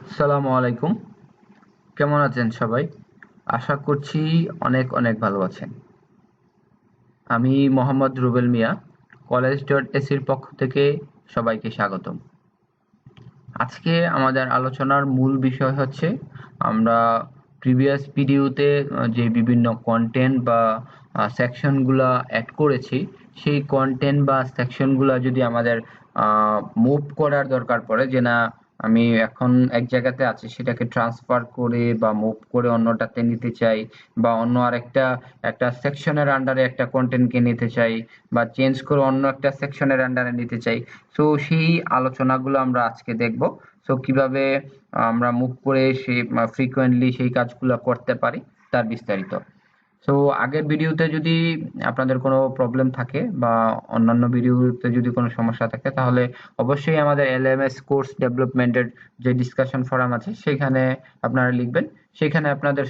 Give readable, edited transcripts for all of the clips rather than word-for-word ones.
আসসালামু আলাইকুম। কেমন আছেন সবাই? আশা করছি অনেক অনেক ভালো আছেন। আমি মোহাম্মদ রুবেল মিয়া, কলেজ.এসির পক্ষ থেকে সবাইকে স্বাগতম। আজকে আমাদের আলোচনার মূল বিষয় হচ্ছে আমরা প্রিভিয়াস ভিডিওতে যে বিভিন্ন কন্টেন্ট বা সেকশনগুলা অ্যাড করেছি, সেই কন্টেন্ট বা সেকশনগুলা যদি আমাদের মুভ করার দরকার পড়ে, যে না আমি এখন এক জায়গাতে আছি সেটাকে ট্রান্সফার করে বা মুভ করে অন্যটাতে নিতে চাই, বা অন্য আরেকটা একটা সেকশনের আন্ডারে একটা কন্টেন্টকে নিতে চাই, বা চেঞ্জ করে অন্য একটা সেকশনের আন্ডারে নিতে চাই। সো সেই আলোচনাগুলো আমরা আজকে দেখব। সো কিভাবে আমরা মুভ করে সেই ফ্রিকোয়েন্টলি সেই কাজগুলো করতে পারি তার বিস্তারিত। সো আগের ভিডিওতে যদি আপনাদের কোনো প্রবলেম থাকে বা অন্যান্য ভিডিওতে যদি কোনো সমস্যা থাকে, তাহলে অবশ্যই আমাদের এলএমএস কোর্স ডেভেলপমেন্টের যে ডিসকাশন ফোরাম আছে সেখানে আপনারা লিখবেন। সেখানে আপনাদের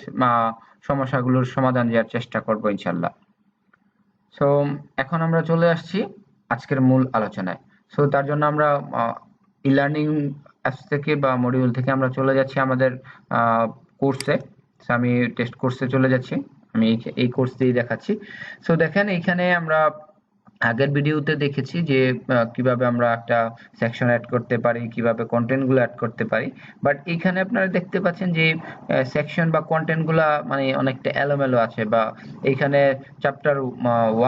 সমস্যাগুলোর সমাধান দেওয়ার চেষ্টা করব ইনশাল্লাহ। সো এখন আমরা চলে আসছি আজকের মূল আলোচনায়। সো তার জন্য আমরা ই-লার্নিং অ্যাপস থেকে বা মডিউল থেকে আমরা চলে যাচ্ছি আমাদের কোর্সে। আমি টেস্ট কোর্সে চলে যাচ্ছি। আমি এই কোর্স দিয়েই দেখাচ্ছি। সো দেখেন, এইখানে আমরা আগের ভিডিওতে দেখেছি যে কিভাবে আমরা একটা সেকশন অ্যাড করতে পারি, কিভাবে কন্টেন্ট গুলো অ্যাড করতে পারি। বাট এখানে আপনারা দেখতে পাচ্ছেন যে সেকশন বা কন্টেন্ট গুলা মানে অনেকটা এলোমেলো আছে, বা এখানে চ্যাপ্টার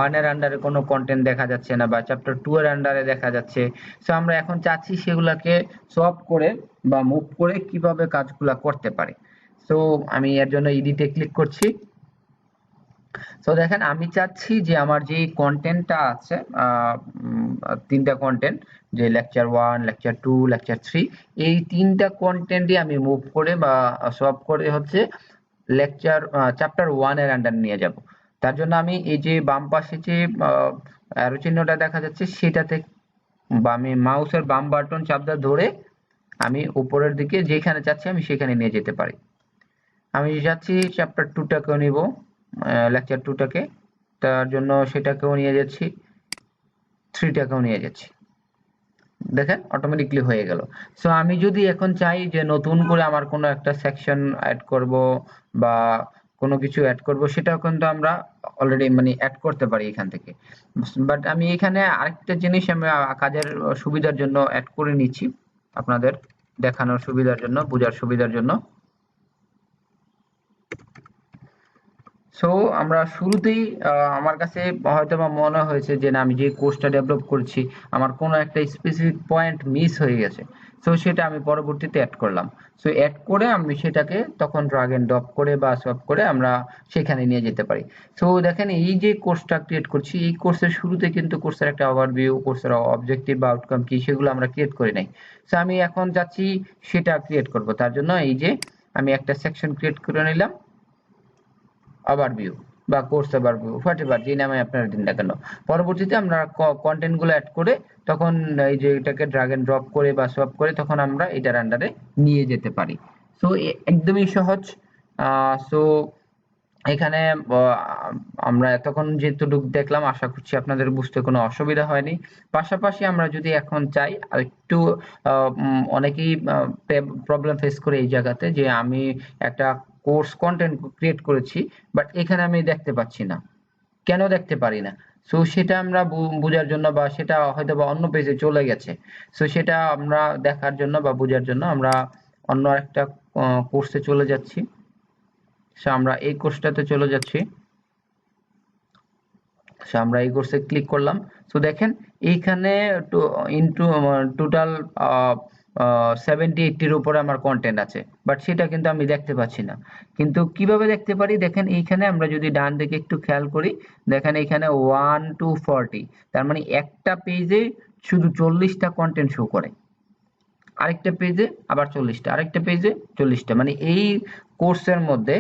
1 এর আন্ডারে কোনো কন্টেন্ট দেখা যাচ্ছে না, বা চ্যাপ্টার 2 এর আন্ডারে দেখা যাচ্ছে। সো আমরা এখন চাচ্ছি সেগুলাকে সলভ করে বা মুভ করে কিভাবে কাজগুলা করতে পারি। সো আমি এর জন্য এডিটে ক্লিক করছি। তো দেখেন, আমি চাচ্ছি যে আমার যে কন্টেন্টটা আছে, তিনটা কন্টেন্ট, যে লেকচার 1, লেকচার 2, লেকচার 3, এই তিনটা কন্টেন্টই আমি মুভ করে বা সলভ করে হচ্ছে লেকচার চ্যাপ্টার 1 এর আন্ডার নিয়ে যাব। তার জন্য আমি এই যে বাম পাশে যে অ্যারো চিহ্নটা দেখা যাচ্ছে সেটাতে আমি মাউসের বাম বাটন চাপ ধরে আমি উপরের দিকে যেখানে চাচ্ছি আমি সেখানে নিয়ে যেতে পারি। আমি যাচ্ছি চ্যাপ্টার 2টাকেও নিব, লেকচার 2টাকে। তার জন্য সেটাকেও নিয়ে যাচ্ছি, 3টাকেও নিয়ে যাচ্ছি। দেখেন অটোমেটিকলি হয়ে গেল। সো আমি যদি এখন চাই যে নতুন করে আমার কোনো একটা সেকশন অ্যাড করব বা কোনো কিছু অ্যাড করব, সেটাও কিন্তু আমরা অলরেডি মানে অ্যাড করতে পারি এখান থেকে। বাট আমি এখানে আরেকটা জিনিস আমি কাজের সুবিধার জন্য অ্যাড করে নিচ্ছি, আপনাদের দেখানোর সুবিধার জন্য, বোঝার সুবিধার জন্য। সো আমরা শুরুতেই আমার কাছে হয়তোবা মনে হয়েছে যে না, আমি যে কোর্সটা ডেভেলপ করছি আমার কোনো একটা স্পেসিফিক পয়েন্ট মিস হয়ে গেছে। সো সেটা আমি পরবর্তীতে অ্যাড করলাম। সো অ্যাড করে আমি সেটাকে তখন ড্রাগ এন্ড ড্রপ করে বা সব করে আমরা সেখানে নিয়ে যেতে পারি। সো দেখেন, এই যে কোর্সটা ক্রিয়েট করছি, এই কোর্সের শুরুতে কিন্তু কোর্সের একটা ওভারভিউ, কোর্সের অবজেক্টিভ বা আউটকাম কি সেগুলো আমরা ক্রিয়েট করে নাই। সো আমি এখন যাচ্ছি সেটা ক্রিয়েট করব। তার জন্য এই যে আমি একটা সেকশন ক্রিয়েট করে নিলাম, ওভারভিউ বা কোর্স ওভারভিউ, হোয়াটএভার যে নামে আপনারা দিন না কেন। পরবর্তীতে আমরা কন্টেন্ট গুলো অ্যাড করে তখন এই যে এটাকে ড্রাগ এন্ড ড্রপ করে বা সোয়াপ করে তখন আমরা এটার আন্ডারে নিয়ে যেতে পারি। সো একদমই সহজ। সো এখানে আমরা এতক্ষণ যেটুকু দেখলাম, আশা করছি আপনাদের বুঝতে কোনো অসুবিধা হয়নি। পাশাপাশি আমরা যদি এখন চাই আরেকটু, অনেকেই প্রবলেম ফেস করে এই জায়গাতে, যে আমি একটা কোর্স কন্টেন্ট ক্রিয়েট করেছি বাট এখানে আমি দেখতে পাচ্ছি না, কেন দেখতে পারি না? সো সেটা আমরা বোঝার জন্য, বা সেটা হয়তো বা অন্য পেজে চলে গেছে, সো সেটা আমরা দেখার জন্য বা বোঝার জন্য আমরা অন্য একটা কোর্সে চলে যাচ্ছি। সো আমরা এই কোর্সটাতে চলে যাচ্ছি। সো আমরা এই কোর্সে ক্লিক করলাম। সো দেখেন এইখানে ইনটু টোটাল 70-80 এর উপরে আমার কন্টেন্ট আছে, বাট সেটা কিন্তু আমি দেখতে পাচ্ছি না। কিন্তু কিভাবে দেখতে পারি, দেখেন এইখানে আমরা যদি ডান দিকে একটু খেয়াল করি, দেখেন এইখানে 1 to 40, তার মানে একটা পেজে শুধু 40টা কন্টেন্ট শো করে, আরেকটা পেজে আবার 40টা, আরেকটা পেজে 40টা। মানে এই কোর্সের মধ্যে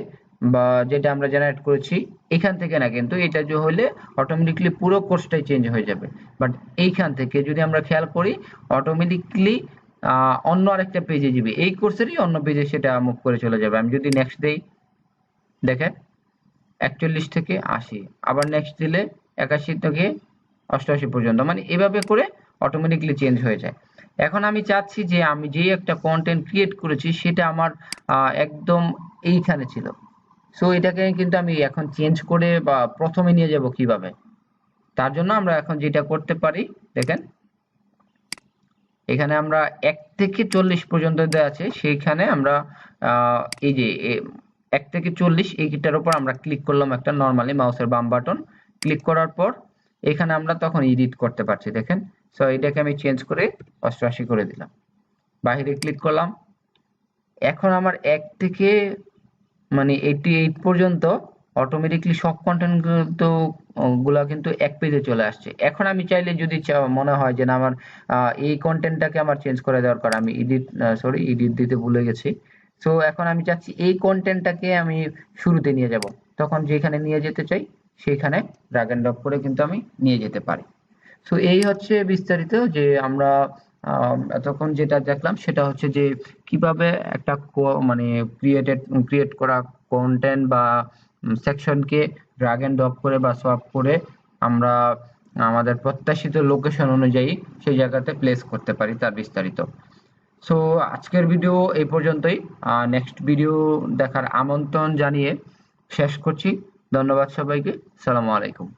বা যেটা আমরা জেনারেট করেছি এখান থেকে না, কিন্তু এটা যে হলে অটোমেটিকলি পুরো কোর্সটাই চেঞ্জ হয়ে যাবে। বাট এইখান থেকে যদি আমরা খেয়াল করি, অটোমেটিকলি অন্য আরেকটা পেজে যাবে, এই কোর্সেরই অন্য পেজে সেটা মুভ করে চলে যাবে। আমি যদি নেক্সট দেই, দেখেন 41 থেকে 80, আবার নেক্সট দিলে 81 থেকে 88 পর্যন্ত, মানে এভাবে করে অটোমেটিকলি চেঞ্জ হয়ে যায়। এখন আমি চাচ্ছি যে আমি যে একটা কন্টেন্ট ক্রিয়েট করেছি সেটা আমার একদম এইখানে ছিল। সো এটাকে কিন্তু আমি এখন চেঞ্জ করে বা প্রথমে নিয়ে যাব কিভাবে? তার জন্য আমরা এখন যেটা করতে পারি, দেখেন এখানে আমরা ১ থেকে ৪০ পর্যন্ত দেয়া আছে, সেইখানে আমরা এই যে ১ থেকে ৪০ এইটার উপর আমরা ক্লিক করলাম, একটা নরমালি মাউসের বাম বাটন ক্লিক করার পর এখানে আমরা তখন এডিট করতে পারছি, দেখেন। সো এটাকে আমি চেঞ্জ করে ৮৮ করে দিলাম, বাহিরে ক্লিক করলাম। এখন আমার ১ থেকে মানে 88 পর্যন্ত অটোমেটিকলি সব কন্টেন্ট কিন্তু গুলা কিন্তু এক পেজে চলে আসছে। এখন আমি চাইলে যদি মনে হয় যে না আমার এই কন্টেন্টটাকে আমার চেঞ্জ করে দরকার, আমি এডিট দিতে ভুলে গেছি। সো এখন আমি চাচ্ছি এই কন্টেন্টটাকে আমি শুরুতে নিয়ে যাব, তখন যেখানে নিয়ে যেতে চাই সেখানে ড্রাগ এন্ড ড্রপ করে কিন্তু আমি নিয়ে যেতে পারি। সো এই হচ্ছে বিস্তারিত যে আমরা এতক্ষণ যেটা দেখলাম সেটা হচ্ছে যে কিভাবে একটা মানে ক্রিয়েট করা কন্টেন্ট বা সেকশনকে ড্রাগ এন্ড ড্রপ করে বা সোয়াপ করে আমরা আমাদের প্রত্যাশিত লোকেশন অনুযায়ী সেই জায়গাতে প্লেস করতে পারি, তার বিস্তারিত। সো আজকের ভিডিও এই পর্যন্তই। নেক্সট ভিডিও দেখার আমন্ত্রণ জানিয়ে শেষ করছি। ধন্যবাদ সবাইকে। সালামু আলাইকুম।